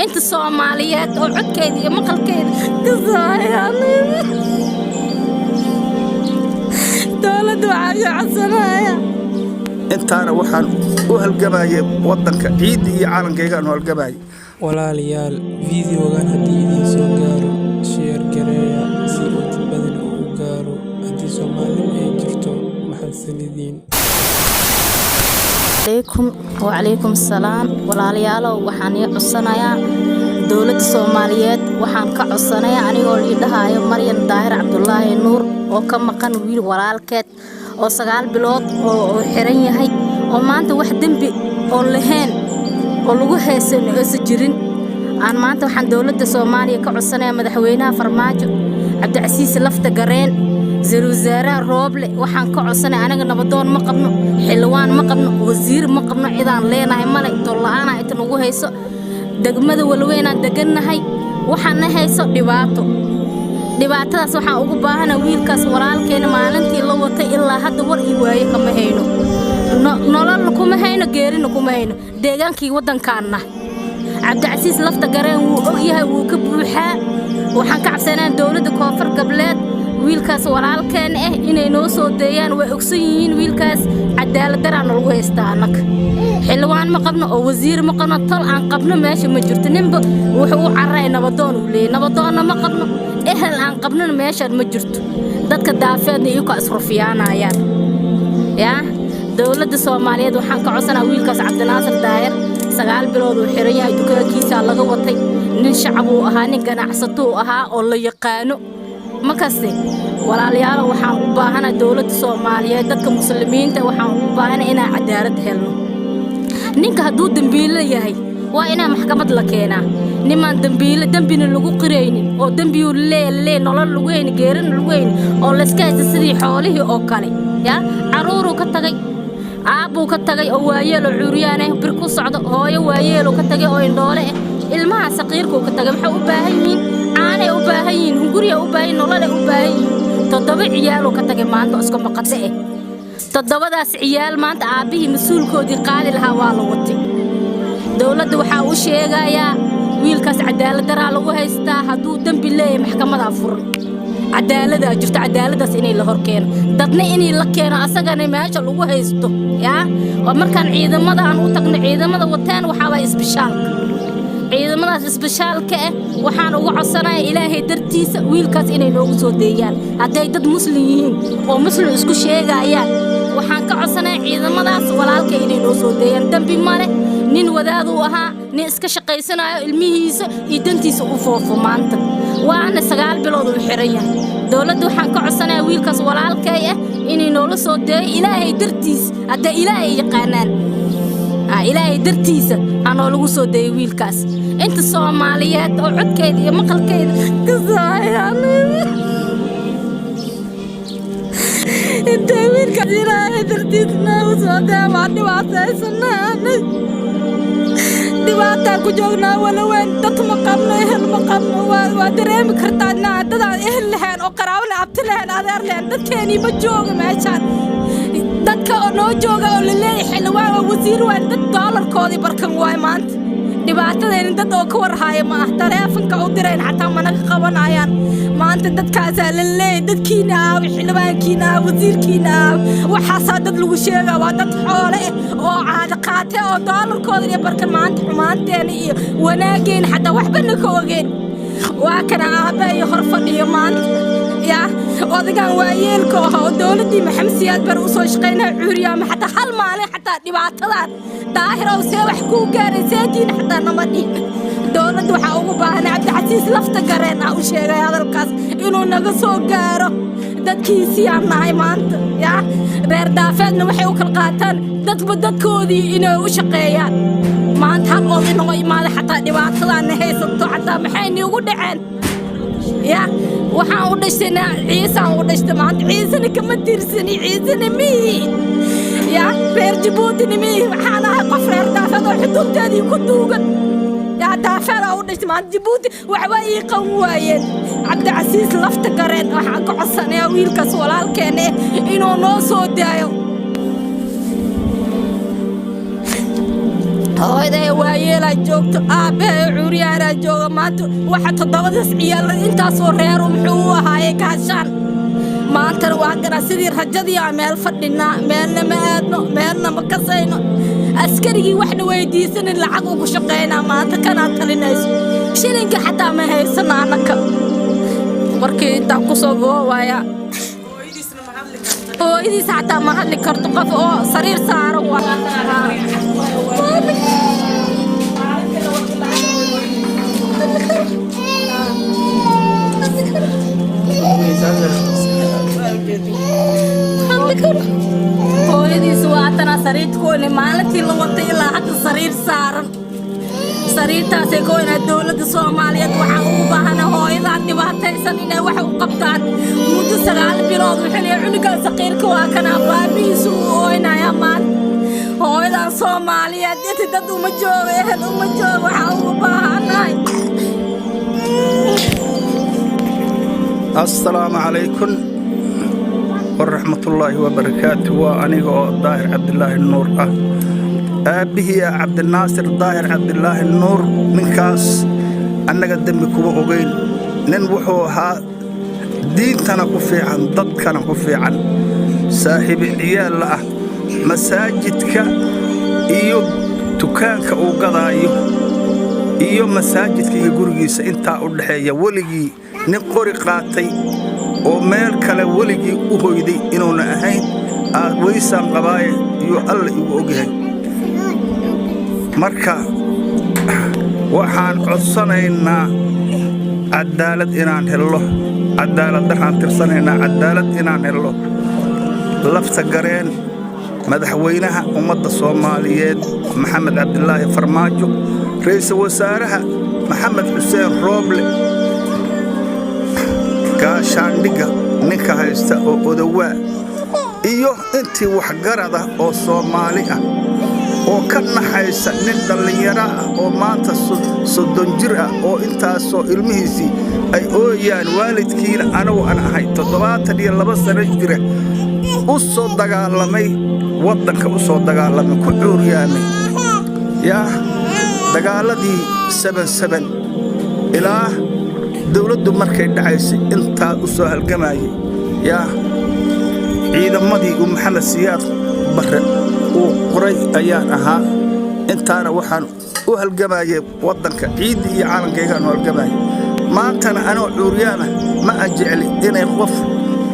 انت الصوماليات او عدكيدي مقلكيدي كساياني دولة وعاقة عسنايا intaana waxaan u halgamayay wadanka ciid iyo caalankayga aan u halgamayay walaalayaal fiidiyogan haddii idin soo gaaro sheer gareeya si uu dad badan u gaaro haddii Soomaali ay jirto mahadsanidin وعليكم السلام walaalayaal waxaan iyo cusanayaa dawladda Soomaaliyeed waxaan ka cusanayaa anigoo lidahaayo Maryam Daahir Cabdullaahi Nuur oo ka maqan wiil walaalkeed oo 9 bilood oo xiran yahay oo maanta wax dambi oo lahayn oo lagu heesan oo jirin aan maanta waxaan dawladda Soomaaliya ka cusanayaa madaxweynaha Farmaajo Cabdicasiis Lafta Gareen Wasaaraha Rooble waxaan ka cusanayaa anaga nabadoon ma qabno xilwaan ma qabno wasiir ma qabno cidaan leenahay male tola'aana inta nagu hayso degmada walweynaan deganahay waxaan hayso dhibaatadaas waxaan ugu baahanahay wiilkaas walaalkeena maalintii la watay ilaa hadda war ii waaye kama hayno nolol kuma hayno geerina kuma hayno deegaankii wadankaana Cabdicasiis Lafta Gareen wuu og yahay wuu ka buuxaa waxaan ka cabsanayaa dawladda Koonfur Galbeed wiilkaas walaalkeen inay noo soo deeyaan way ogsan yihiin wiilkaas cadaalad daraan lagu haystaa anaka xilwaan ma qabno oo wasiir ma qabno tol aan qabno meesha ma jirto ninba wuxuu u carray nabadoon u leeyahay nabadoonna ma qabno ehel aan qabno meesha ma jirto dadka daafeedna iyo ka isrufiyaanayaan yaa dawladda Soomaaliyeed waxaan ka codsanayaa wiilkaas Cabdinaasir Daahir 9 bilood uu xiran yahay dukaankiisa laga watay nin shacab uu ahaa nin ganacsato ahaa oo la yaqaano makaste walaalayaal waxaan u baahanahay dawladda Soomaaliyeed dadka muslimiinta waxaan u baahanahay inaan cadaalad helno ninka hadduu dambiile yahay waa inaan maxkamad la keenaa niman dambina lagu qireynin oo dambiyu leeyahay nolol lagu heen geerin lagu heen oo la iska haysta sidii xoolihii oo kale ya caruuru ka tagay aabuu ka tagay oo waayeelo cuuriyaan bir ku socdo hooyo waayeelo ka tagay oo indhoole ilmaha saqiirku ka tagay waxa u baahan yihiin aanay u baahan yihiin guriga u baahan nolol u baahan yihiin 7 ciyaal oo ka tagay maanta isku maqate 7daas ciyaal maanta aabihii mas'uulkoodii qaali lahaa waa la watay dawladda waxa uu sheegayaa wiilkaas cadaalad daraa lagu haystaa hadduu dambi leeyahay maxkamada furan cadaalada jirta cadaaladaas inay la horkeeno dadna inay la keeno asagana meesha lagu haysto yaa oo markaan ciidamada aan u tagno ciidamada wataan waxa waa isbishaalka ciidamadaas isbishaalka waxaan ugu codsanayaa Ilaahay dartiisa wiilkaas inay noogu soo deeyaan haday dad muslim yihiin oo muslim isku sheegayaan waxaan ka codsanayaa ciidamadaas walaalka inay noo soo deeyaan dambi male nin wadaad uu ahaa nin iska shaqaysanayo ilmihiisa iyo dantiisa u foofo maanta waana 9 bilood uu xiran yahay dawladda waxaan ka codsanayaa wiilkaas walaalkay inay noola soo deeyo Ilaahay dartiisa haday Ilaahay yaqaanaan Ilaahay dartiisa aan lagu soo deeyo wiilkaas inta Soomaaliyeed oo codkeeda iyo maqalkeeda kasaayaan inta wiilka Ilaahay dartiisa oo soo deeyo dhibaataysanaa dhibaata ku joognaa wala weyn dad ma qabno ehel ma qabno waa dareemi kartaa dad aan ehel lahayn oo qaraabana abti lahayn adeer lahayn dadkeeni ma jooga meeshaan dadka oo noo jooga oo leeyahay xilwaan oo wasiir waan dad doolarkoodii barkan waay maanta dhibaatadeen dad oo ka warhaaya ma ah taleefanka u direen xataa managa qabanayaan maanta dadkaas la leeyahay dadkiina xilwaankiina wasiirkiina waxa dad lagu sheega waa dad xoole oo caad qaate oo doolarkoodii barkan maanta xumaanteen iyo wanaageen xataa waxba ka ogeen waa kana aabay hor fadhiyo maanta ya odagan waayeelka oo dawladii Maxamed Siyaad bar u soo shaqeynaa cuuriyaama xataa hal maalin xataa dhibaatadan daahir oo see wax ku gaaray seediin xataa namadii dawladdu waxa ugu baahan Cabdicasiis Lafta Gareen u sheegay hadalkaas inuu naga soo gaaro dadkiisii aan nahay maanta ya reer daafeedna waxay u kala qaataan dadkoodii inay u shaqeeyaan maanta hal oo inoo imaada xataa dhibaatadan haysato xataa maxay ugu dhaceen يا وحنا ودشتنا عيسى ودشت معنت عيسى كم ترسني عيسى نمي يا بيرجبوتي نمي وحنا قفر دافع حدود تاني كدوغا يا دافع ودشت معنت جبوتي وحواي قواين Cabdicasiis Lafta Gareen waxaan ka codsanayaa wiilkaas walaalkeen inuu noo soo daayo hooyaday waayeelaa joogto aabbahay cuuriyaaraa jooga maanta waxa toddobadaas ciyaal intaasoo reer muxuu u ahaayey gaashaan maantana waa gara sidii rajadii aan meel fadhinaa meelna ma aadno meelna ma kasayno askarigii waxna weydiisanin lacag ugu shaqaynaa maanta kanaa talinayso shilinka xataa ma haysano annaka warkii intaa ku soo goowaaya hooyadiisa xataa ma hadli karto qof oo sariir saaran hooyadiisu waa tana sariirta koyne maalintii la watay ilaa hadda sariir saaran sariirtaasay koynaa dowladda Soomaaliyeed waxaa ugu baahan hooyadan dhibaataysan inay wax u qabtaan muddo 9 bilood wixii cunuga saqiirka waa kana baabiisu ooynaya maan hooyadan Soomaaliyeed inta dad uma joogo ehel uma joogo waxaa ugu baahanahay السلام عليكم ورحمة الله وبركاته وأنا ظاهر عبد الله النور أبيه عبد الناصر ظاهر عبد الله النور من كاس أنا قدم كوبا وبين ننوحوها دين تنا كفي عن ضد كان كفي عن صاحب عيال لا مساجدك إيو تكانك أو قضايو إيو مساجدك يقوليس أنت أولحية ولقي نقري قاتي ومال كلا ولقي وهيدي إنه نهين ويسان قبايا يو الله يوجهه مركا وحان عصنينا عدالة إنان هلو عدالة دحان ترسنينا عدالة إنان هلو لفت قرين مدحوينها ومد الصوماليات محمد عبد الله فرماجو رئيس وزارها محمد حسين روبلي gaashaandhiga ninka haysta oo odawaa iyo intii waxgarada oo Soomaali ah oo ka naxaysa nin dhalinyaro ah oo maanta 30 jir ah oo intaasoo ilmihiisii ay ooyaan waalidkiina anagu aan ahay 72 sano jira u soo dagaalamay wadanka u soo dagaalamay ku cuuryaamay yaa dagaaladii 77 ilaa dawladdu markay dhacaysay inta u soo halgamayay yaa ciidamadii Maxamed Siyaad Barre oo qoray ayaan ahaa intaana waxaan u halgamayay wadanka ciid iyo caalamkayga aan halgamayay maantana anoo cuuryaana ma ajecli inay qof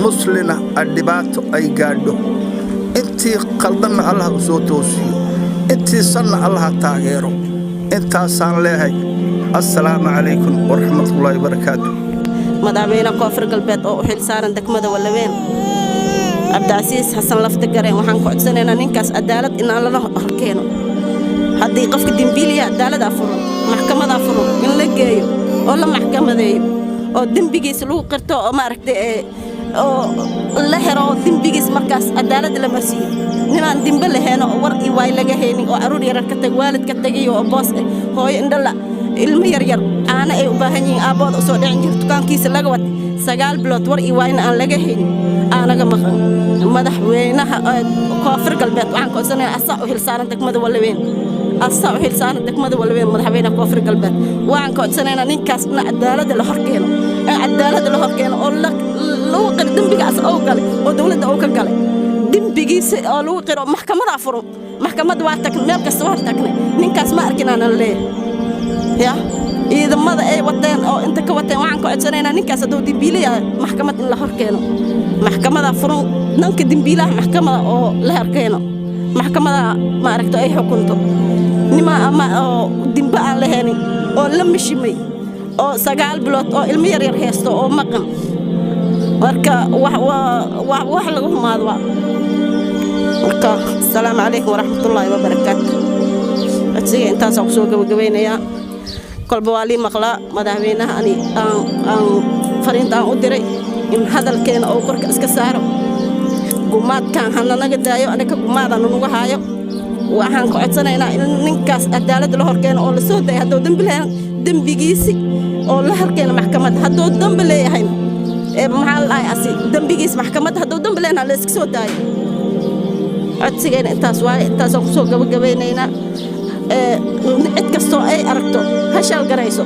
muslina dhibaato ay gaadho intii qaldanna Allah u soo toosiyo intii sanna Allah taageero intaasaan leeyahay السلام عليكم ورحمة الله وبركاته مدعوينا كفر قلبات أو حل سارن دكمة ولا وين عبد العزيز حسن لفت الجرين وحن قعد سنة ننكس عدالة إن الله أركينه هذه قفك الدنبيلية عدالة أفرون محكمة أفرون من لقيه ولا محكمة ذي أو دنبيجي سلوك قرطة أو ما ركت أو الله يرى دنبيجي مركز عدالة لمسيه نما دنبله هنا ورقي وايلة هني أو عروري ركتة والد كتجي أو باص هو إندلا ilmo yaryar aana ay u baahan yihiin aabood u soo dhicin jirto dukaankiisa laga wad 9 bilood war ii waayna aan laga helin aanaga maqan madaxweynaha koonfur galbeed waxaan ku sanayaa asaa u hilsaaran degmada Walaweyn asaa u hilsaaran degmada Walaweyn madaxweynaha koonfur galbeed waxaan ku sanayaa ninkaas cadaalad la horkeeno cadaalad la horkeeno oo loo qir dambigaas oo galay oo dawladda oo ka galay dambigiisa oo loo qiro maxkamada furan maxkamada waa tag meel kasta waa tagnay ninkaas ma arkin aan leeyahay يا إذا ماذا أي وطن أو أنت كوطن وعنك أجسنا نكاس دو دبيلة محكمة الله كانوا محكمة فرن نك دبيلة محكمة أو لها كانوا محكمة ما ركتو أي حكمته نما أما أو دباء لهني أو لم يشمي أو سجال بلوت أو المير يرهستو أو مقام وركا وح لهم هذا وركا السلام عليكم ورحمة الله وبركاته أتسي أنت سوق جوينا يا كل بوالي مقلا مدعوينها أني أن فريند أن أدري إن هذا الكين أو كرك إسكسارو قمات كان هنا نجدايو أنا كقمات أنا نوجهايو وأهان كعدسنا إن نكاس عدالة له كين أو لسود هذا دم بلاه دم بيجيسي أو له كين محكمة هذا دم بلاه هين محل أي أسي دم بيجيس محكمة هذا دم بلاه على إسكسود داي عدسين أنت سواي أنت سوق جبينينا cid kastoo ay aragto ha sheelgarayso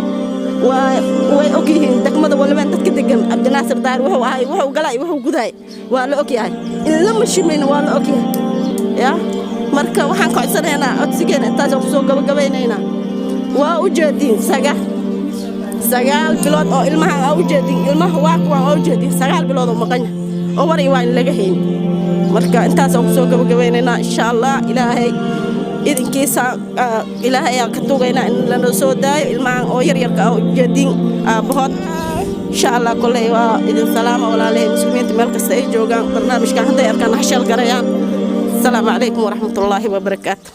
way og yihiin degmada walbaan dadka degan Cabdinaasir Daar wuxuu ahay wuxuu galay wuxuu guday waa la og yahay in la mashiimayna waa la og yahay ya marka waxaan ku codsanaynaa codsigeena intaas oo soo gabagabaynaynaa waa u jeedin sagaal bilood oo ilmaha u jeedin ilmaha waa u jeedin sagaal bilood oo maqan oo war iyo laga hayn marka intaas oo soo gabagabaynaynaa insha Allah ilaahay idinkiisa ilaahay ka tuugaynaa in la soo daayo ilmaha oo yar oo jeedin aabahood insha Allah kulay waa idin salaamo walaalay muslimiinta meel kasta ay joogaan barnaamijka hadda arkaan hashal garayaan السلام عليكم ورحمة الله وبركاته.